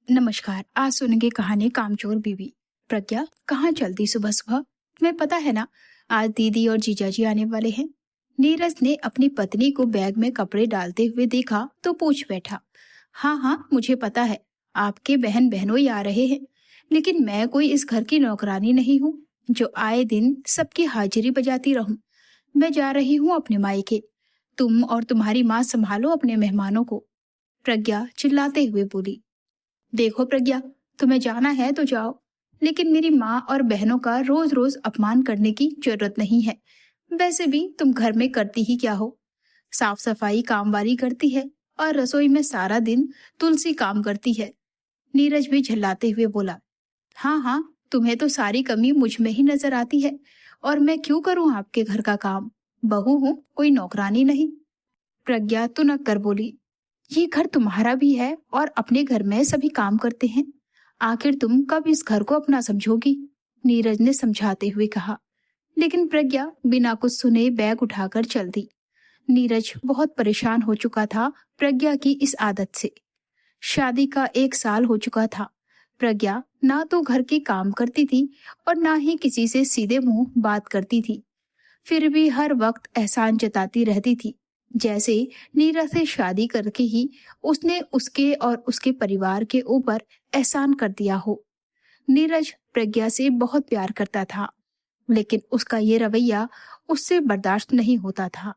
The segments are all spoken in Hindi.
नमस्कार। आज सुनेंगे कहानी कामचोर बीवी। प्रज्ञा, कहाँ चलती सुबह सुबह? तुम्हें पता है ना, आज दीदी और जीजाजी आने वाले हैं। नीरज ने अपनी पत्नी को बैग में कपड़े डालते हुए देखा तो पूछ बैठा, हाँ हाँ मुझे पता है, आपके बहन बहनोई आ रहे हैं। लेकिन मैं कोई इस घर की नौकरानी नहीं हूँ जो आए दिन सबकी हाजिरी बजाती रहूं। मैं जा रही हूँ अपने मायके। तुम और तुम्हारी माँ संभालो अपने मेहमानों को। प्रज्ञा चिल्लाते हुए बोली, देखो प्रज्ञा, तुम्हें जाना है तो जाओ, लेकिन मेरी माँ और बहनों का रोज रोज अपमान करने की जरूरत नहीं है। वैसे भी तुम घर में करती ही क्या हो? साफ सफाई कामवारी करती है और रसोई में सारा दिन तुलसी काम करती है। नीरज भी झल्लाते हुए बोला, हाँ हाँ, तुम्हें तो सारी कमी मुझ में ही नजर आती है। और मैं क्यों करूं आपके घर का काम? बहू हूं, कोई नौकरानी नहीं। प्रज्ञा तुनक कर बोली, ये घर तुम्हारा भी है और अपने घर में सभी काम करते हैं। आखिर तुम कब इस घर को अपना समझोगी? नीरज ने समझाते हुए कहा। लेकिन प्रज्ञा बिना कुछ सुने बैग उठाकर चल दी। नीरज बहुत परेशान हो चुका था प्रज्ञा की इस आदत से। शादी का 1 साल हो चुका था। प्रज्ञा ना तो घर के काम करती थी और ना ही किसी से सीधे मुंह बात करती थी। फिर भी हर वक्त एहसान जताती रहती थी, जैसे नीरज से शादी करके ही उसने उसके और उसके परिवार के ऊपर एहसान कर दिया हो। नीरज प्रज्ञा से बहुत प्यार करता था, लेकिन उसका ये रवैया उससे बर्दाश्त नहीं होता था।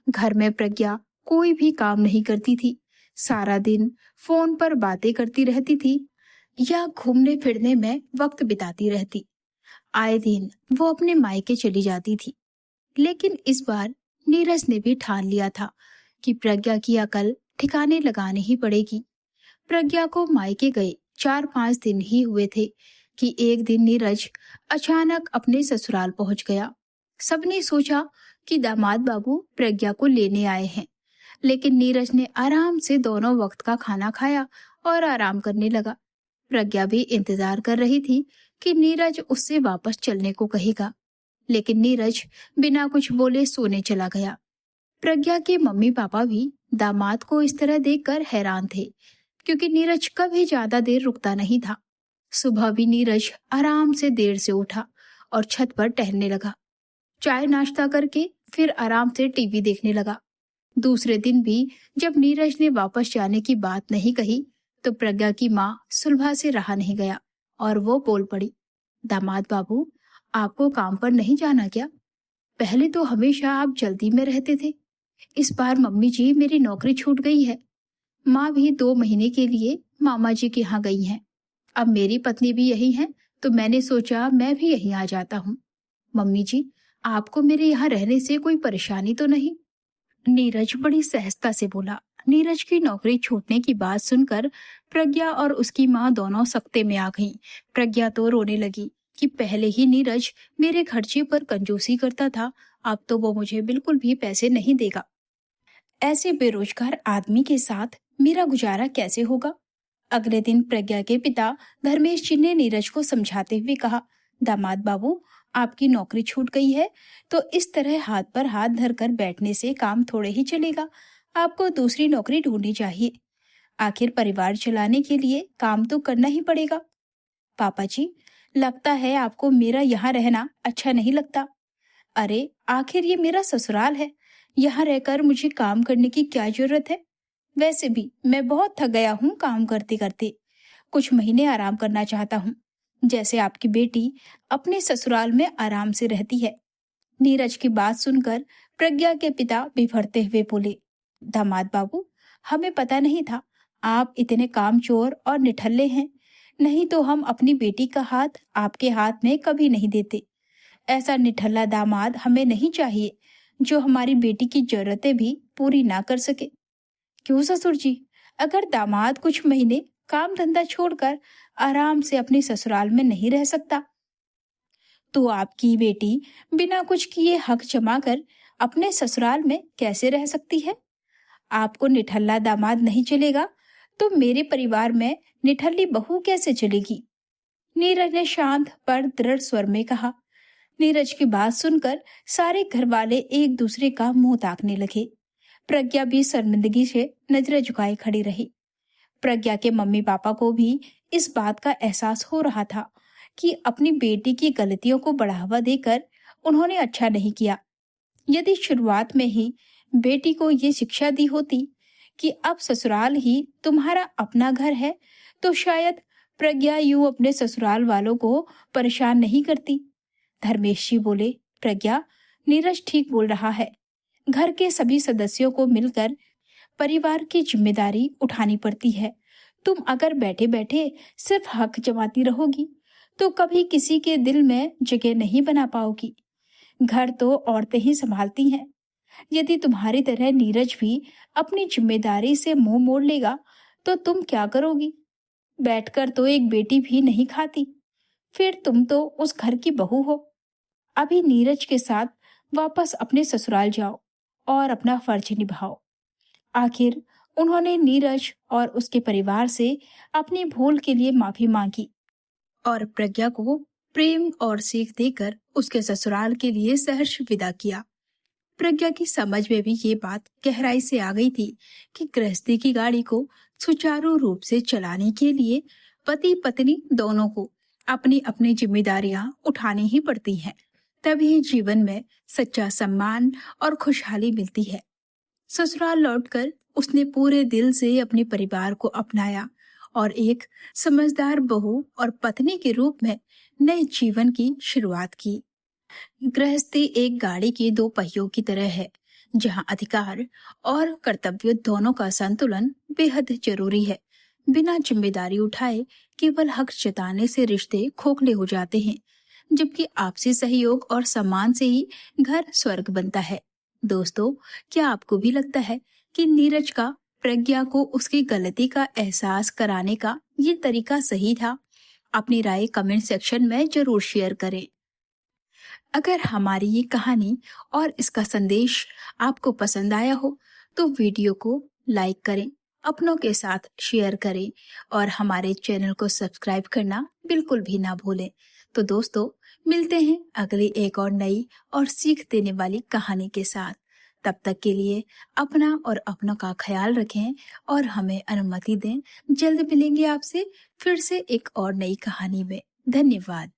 घर में प्रज्ञा कोई भी काम नहीं करती थी। सारा दिन फोन पर बातें करती रहती थी या घूमने फिरने में वक्त बिताती रहती। आए दिन वो अपने मायके चली जाती थी। लेकिन इस बार नीरज ने भी ठान लिया था कि प्रज्ञा की अकल ठिकाने लगानी ही पड़ेगी। प्रज्ञा को मायके गए 4-5 दिन ही हुए थे कि एक दिन नीरज अचानक अपने ससुराल पहुंच गया। सबने सोचा कि दामाद बाबू प्रज्ञा को लेने आए हैं, लेकिन नीरज ने आराम से दोनों वक्त का खाना खाया और आराम करने लगा। प्रज्ञा भी इंतजार कर रही थी कि नीरज उससे वापस चलने को कहेगा, लेकिन नीरज बिना कुछ बोले सोने चला गया। प्रज्ञा के मम्मी पापा भी दामाद को इस तरह देखकर हैरान थे, क्योंकि नीरज कभी ज्यादा देर रुकता नहीं था। सुबह भी नीरज आराम से देर से उठा और छत पर टहलने लगा। चाय नाश्ता करके फिर आराम से टीवी देखने लगा। दूसरे दिन भी जब नीरज ने वापस जाने की बात नहीं कही तो प्रज्ञा की माँ सुलभा से रहा नहीं गया और वो बोल पड़ी, दामाद बाबू, आपको काम पर नहीं जाना क्या? पहले तो हमेशा आप जल्दी में रहते थे। इस बार मम्मी जी मेरी नौकरी छूट गई है। माँ भी 2 महीने के लिए मामा जी के यहाँ गई हैं। अब मेरी पत्नी भी यही है, तो मैंने सोचा मैं भी यहीं आ जाता हूँ। मम्मी जी, आपको मेरे यहाँ रहने से कोई परेशानी तो नहीं? नीरज बड़ी सहजता से बोला। नीरज की नौकरी छूटने की बात सुनकर प्रज्ञा और उसकी माँ दोनों सकते में आ गईं। प्रज्ञा तो रोने लगी कि पहले ही नीरज मेरे खर्चे पर कंजूसी करता था, अब तो वो मुझे बिल्कुल भी पैसे नहीं देगा। ऐसे बेरोजगार आदमी के साथ मेरा गुजारा कैसे होगा? अगले दिन प्रज्ञा के पिता धर्मेश जी ने नीरज को समझाते हुए कहा, दामाद बाबू, आपकी नौकरी छूट गई है तो इस तरह हाथ पर हाथ धरकर बैठने से काम थोड़े ही चलेगा। आपको दूसरी नौकरी ढूंढनी चाहिए। आखिर परिवार चलाने के लिए काम तो करना ही पड़ेगा। पापा जी, लगता है आपको मेरा यहाँ रहना अच्छा नहीं लगता। अरे आखिर ये मेरा ससुराल है, यहाँ रहकर मुझे काम करने की क्या जरूरत है? वैसे भी मैं बहुत थक गया हूँ काम करते करते। कुछ महीने आराम करना चाहता हूँ, जैसे आपकी बेटी अपने ससुराल में आराम से रहती है। नीरज की बात सुनकर प्रज्ञा के पिता बिफरते हुए बोले, दामाद बाबू, हमें पता नहीं था आप इतने कामचोर और निठल्ले हैं, नहीं तो हम अपनी बेटी का हाथ आपके हाथ में कभी नहीं देते। ऐसा निठल्ला दामाद हमें नहीं चाहिए जो हमारी बेटी की जरूरतें भी पूरी ना कर सके। क्यों ससुर जी, अगर दामाद कुछ महीने काम धंधा छोड़कर आराम से अपने ससुराल में नहीं रह सकता, तो आपकी बेटी बिना कुछ किए हक जमा कर अपने ससुराल में कैसे रह सकती है? आपको निठल्ला दामाद नहीं चलेगा तो मेरे परिवार में निठल्ली बहू कैसे चलेगी? नीरज ने शांत पर दृढ़ स्वर में कहा। नीरज की बात सुनकर सारे घर वाले एक दूसरे का मुंह ताकने लगे। प्रज्ञा भी शर्मिंदगी से नजरें झुकाए खड़ी रही। प्रज्ञा के मम्मी पापा को भी इस बात का एहसास हो रहा था कि अपनी बेटी की गलतियों को बढ़ावा देकर उन्होंने अच्छा नहीं किया। यदि शुरुआत में ही बेटी को ये शिक्षा दी होती कि अब ससुराल ही तुम्हारा अपना घर है, तो शायद प्रज्ञा यूं अपने ससुराल वालों को परेशान नहीं करती। धर्मेश जी बोले, प्रज्ञा, नीरज ठीक बोल रहा है। घर के सभी सदस्यों को मिलकर परिवार की जिम्मेदारी उठानी पड़ती है। तुम अगर बैठे बैठे सिर्फ हक जमाती रहोगी तो कभी किसी के दिल में जगह नहीं बना पाओगी। घर तो औरतें ही संभालती हैं। यदि तुम्हारी तरह नीरज भी अपनी जिम्मेदारी से मुंह मोड़ लेगा तो तुम क्या करोगी? बैठकर तो एक बेटी भी नहीं खाती, फिर तुम तो उस घर की बहू हो। अभी नीरज के साथ वापस अपने ससुराल जाओ और अपना फर्ज निभाओ। आखिर उन्होंने नीरज और उसके परिवार से अपनी भूल के लिए माफी मांगी और प्रज्ञा को प्रेम और सीख देकर उसके ससुराल के लिए सहर्ष विदा किया। प्रज्ञा की समझ में भी ये बात गहराई से आ गई थी कि गृहस्थी की गाड़ी को सुचारू रूप से चलाने के लिए पति पत्नी दोनों को अपनी अपनी जिम्मेदारियां उठानी ही पड़ती हैं। तभी जीवन में सच्चा सम्मान और खुशहाली मिलती है। ससुराल लौटकर उसने पूरे दिल से अपने परिवार को अपनाया और एक समझदार बहू और पत्नी के रूप में नए जीवन की शुरुआत की। गृहस्थी एक गाड़ी के दो पहियों की तरह है, जहां अधिकार और कर्तव्य दोनों का संतुलन बेहद जरूरी है। बिना जिम्मेदारी उठाए केवल हक जताने से रिश्ते खोखले हो जाते हैं, जबकि आपसी सहयोग और सम्मान से ही घर स्वर्ग बनता है। दोस्तों, क्या आपको भी लगता है कि नीरज का प्रज्ञा को उसकी गलती का एहसास कराने का ये तरीका सही था? अपनी राय कमेंट सेक्शन में जरूर शेयर करें। अगर हमारी ये कहानी और इसका संदेश आपको पसंद आया हो तो वीडियो को लाइक करें, अपनों के साथ शेयर करें और हमारे चैनल को सब्सक्राइब करना बिल्कुल भी ना भूलें। तो दोस्तों, मिलते हैं अगली एक और नई और सीख देने वाली कहानी के साथ। तब तक के लिए अपना और अपनों का ख्याल रखें और हमें अनुमति दें। जल्द मिलेंगे आपसे फिर से एक और नई कहानी में। धन्यवाद।